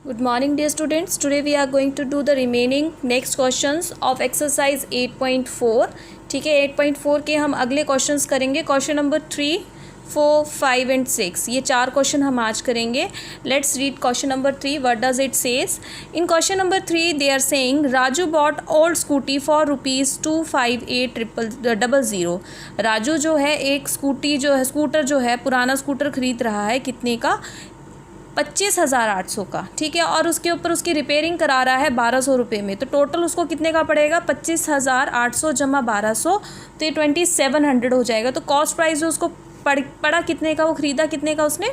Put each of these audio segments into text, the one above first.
Good morning dear students. Today we are going to do the remaining next questions of exercise 8.4. ठीक है, 8.4 के हम अगले questions करेंगे. Question number 3, 4, 5 and 6. ये 4 क्वेश्चन हम आज करेंगे. Let's read question number 3. What does it says? In question number 3 they are saying Raju bought old scooty for ₹258,000. Raju जो है एक स्कूटर जो है पुराना स्कूटर खरीद रहा है. कितने का? 25,800 का. ठीक है, और उसके ऊपर उसकी रिपेयरिंग करा रहा है 1,200 रुपये में. तो टोटल उसको कितने का पड़ेगा? 25,800 जमा 1,200, तो ये 2,700 हो जाएगा. तो कॉस्ट प्राइस जो उसको पड़ा कितने का, वो ख़रीदा कितने का उसने?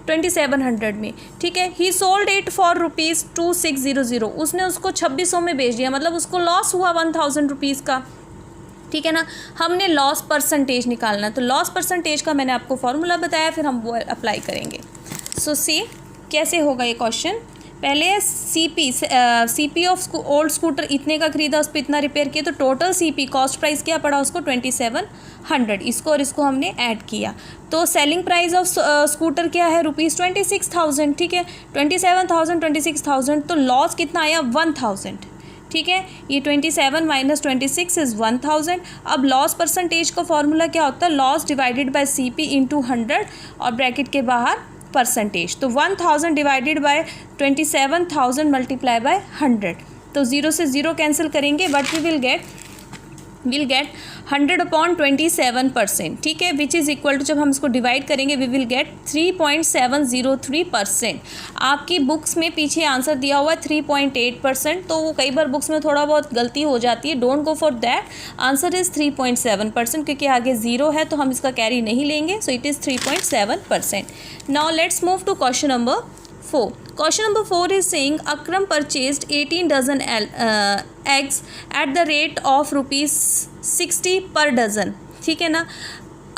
2,700 में. ठीक है, ही सोल्ड इट फॉर ₹2,600. उसने उसको 2,600 में बेच दिया, मतलब उसको लॉस हुआ 1,000 रुपीज़ का. ठीक है ना. हमने लॉस परसेंटेज निकालना, तो लॉस परसेंटेज का मैंने आपको फॉर्मूला बताया, फिर हम वो अप्लाई करेंगे. सो सी कैसे होगा ये क्वेश्चन. पहले सीपी ऑफ ओल्ड स्कूटर इतने का खरीदा, उस पर इतना रिपेयर किया, तो टोटल सीपी कॉस्ट प्राइस क्या पड़ा उसको? 2,700. इसको और इसको हमने ऐड किया, तो सेलिंग प्राइस ऑफ स्कूटर क्या है? ₹26,000. ठीक है, 27,000 26,000, तो लॉस कितना आया? 1,000. ठीक है, ये 27 माइनस 26 इज़ 1,000. अब लॉस परसेंटेज का फॉर्मूला क्या होता है? Loss divided by CP into 100 और ब्रैकेट के बाहर परसेंटेज. तो 1,000 डिवाइडेड बाय 27,000 मल्टीप्लाई बाय 100. तो 0 से 0 कैंसिल करेंगे, बट वी विल गेट 100/27%. ठीक है, विच इज़ इक्वल टू, जब हम इसको डिवाइड करेंगे वी विल गेट 3.703%. आपकी बुक्स में पीछे आंसर दिया हुआ है 3.8%, तो वो कई बार बुक्स में थोड़ा बहुत गलती हो जाती है. Don't go for that. Answer is 3.7%, क्योंकि आगे 0 है तो हम इसका कैरी नहीं लेंगे. So it is 3.7%. Now let's move to question number 4. Question number 4 is saying Akram purchased 18 dozen eggs at the rate of ₹60 per dozen. ठीक है ना.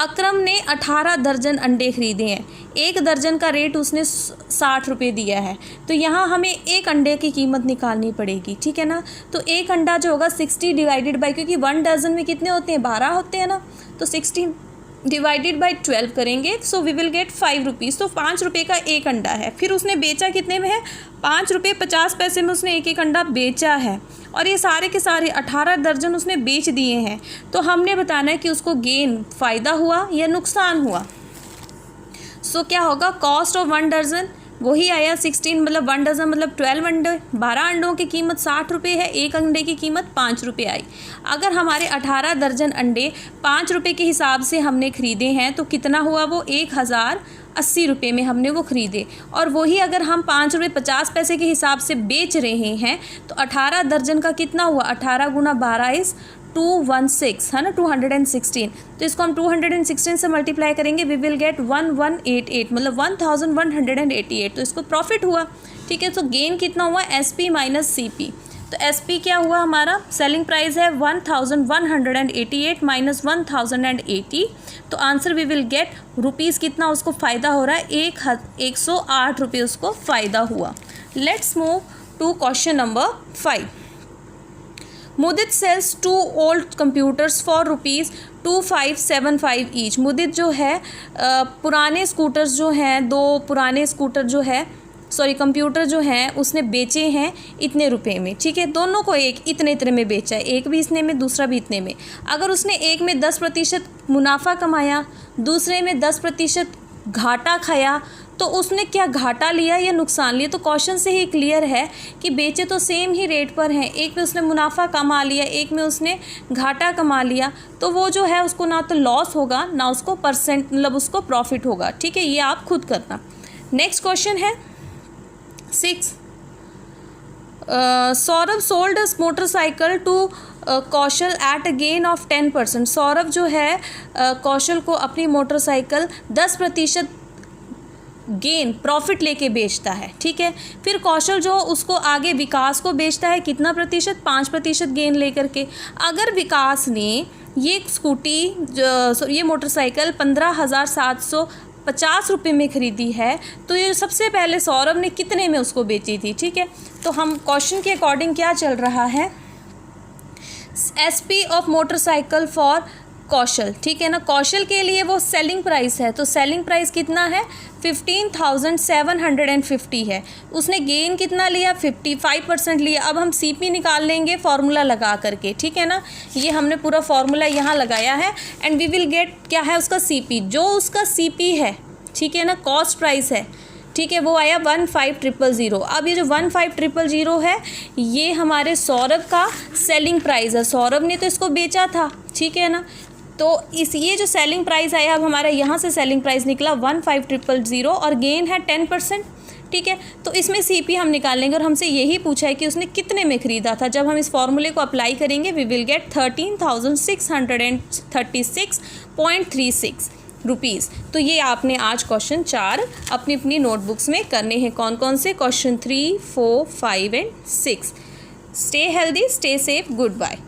अकरम ने 18 दर्जन अंडे खरीदे हैं. एक दर्जन का रेट उसने 60 रुपये दिया है. तो यहाँ हमें एक अंडे की कीमत निकालनी पड़ेगी. ठीक है ना. तो एक अंडा जो होगा 60 डिवाइडेड बाई, क्योंकि 1 डजन में कितने होते हैं? 12 होते हैं ना. तो 60 डिवाइडेड बाई 12 करेंगे, so we will get 5 rupees. तो 5 रुपये का एक अंडा है. फिर उसने बेचा कितने में है? 5 रुपये 50 पैसे में उसने एक अंडा बेचा है. और ये सारे के सारे 18 दर्जन उसने बेच दिए हैं. तो हमने बताना है कि उसको गेन फ़ायदा हुआ या नुकसान हुआ. सो क्या होगा? कॉस्ट ऑफ 1 दर्जन वही आया 16, मतलब 1 डजन मतलब 12 अंडे. 12 अंडों की कीमत 60 रुपये है, एक अंडे की कीमत 5 रुपये आई. अगर हमारे 18 दर्जन अंडे 5 रुपये के हिसाब से हमने ख़रीदे हैं, तो कितना हुआ? वो 1,080 रुपये में हमने वो ख़रीदे. और वही अगर हम 5 रुपये 50 पैसे के हिसाब से बेच रहे हैं, तो 18 दर्जन का कितना हुआ? 18 गुना 12 इज़ 216, है ना, 216. तो इसको हम 216 से मल्टीप्लाई करेंगे, वी विल गेट 1188, मतलब 1188. तो इसको प्रॉफिट हुआ. ठीक है, तो गेन कितना हुआ? SP minus CP. तो SP क्या हुआ हमारा? सेलिंग प्राइस है 1188 माइनस 1080. तो answer we will get rupees कितना उसको फ़ायदा हो रहा है? 108 रुपये उसको फ़ायदा हुआ. Let's move to question number 5. Mudit sells 2 old computers for ₹2575 each. Mudit जो है पुराने स्कूटर्स जो हैं, 2 पुराने स्कूटर जो है कंप्यूटर जो हैं उसने बेचे हैं इतने रुपए में. ठीक है, दोनों को एक इतने में बेचा है. एक भी इतने में, दूसरा भी इतने में. अगर उसने एक में 10% मुनाफा कमाया, दूसरे में 10% घाटा खाया, तो उसने क्या घाटा लिया या नुकसान लिया? तो क्वेश्चन से ही क्लियर है कि बेचे तो सेम ही रेट पर हैं. एक में उसने मुनाफा कमा लिया, एक में उसने घाटा कमा लिया. तो वो जो है उसको ना तो लॉस होगा, ना उसको मतलब उसको प्रॉफिट होगा. ठीक है, ये आप खुद करना. नेक्स्ट क्वेश्चन है 6. Saurabh sold motorcycle to Kaushal at a gain of 10%. Saurabh जो है कौशल को अपनी मोटरसाइकिल 10% गेन प्रॉफिट लेके बेचता है. ठीक है, फिर कौशल जो उसको आगे विकास को बेचता है कितना प्रतिशत? 5% गेन लेकर के. अगर विकास ने ये ये मोटरसाइकिल 15,750 रुपये में ख़रीदी है, तो ये सबसे पहले सौरभ ने कितने में उसको बेची थी? ठीक है, तो हम क्वेश्चन के अकॉर्डिंग क्या चल रहा है? SP ऑफ मोटरसाइकिल फॉर कौशल, ठीक है ना, कौशल के लिए वो सेलिंग प्राइस है, तो सेलिंग प्राइस कितना है 15,750 है। उसने गेन कितना लिया 55% लिया। अब हम सीपी निकाल लेंगे फार्मूला लगा करके, ठीक है ना, ये हमने पूरा फार्मूला यहाँ लगाया है एंड वी विल गेट क्या है उसका सीपी, जो उसका सीपी है, ठीक है ना, कॉस्ट प्राइस है, ठीक है, वो आया 15,000। अब ये जो 15,000 है ये हमारे सौरभ का सेलिंग प्राइस है, सौरभ ने तो इसको बेचा था, ठीक है ना, तो ये जो सेलिंग प्राइस आया, अब हमारा यहाँ से सेलिंग प्राइस निकला 15,000 और गेन है 10%, ठीक है। तो इसमें सीपी हम निकाल लेंगे और हमसे यही पूछा है कि उसने कितने में ख़रीदा था। जब हम इस फॉर्मूले को अप्लाई करेंगे वी विल गेट 13,636.36 रुपीज़। तो ये आपने आज क्वेश्चन 4 अपनी अपनी नोटबुक्स में करने हैं। कौन कौन से? Question 3, 4, 5 and 6। Stay healthy, stay safe, good bye.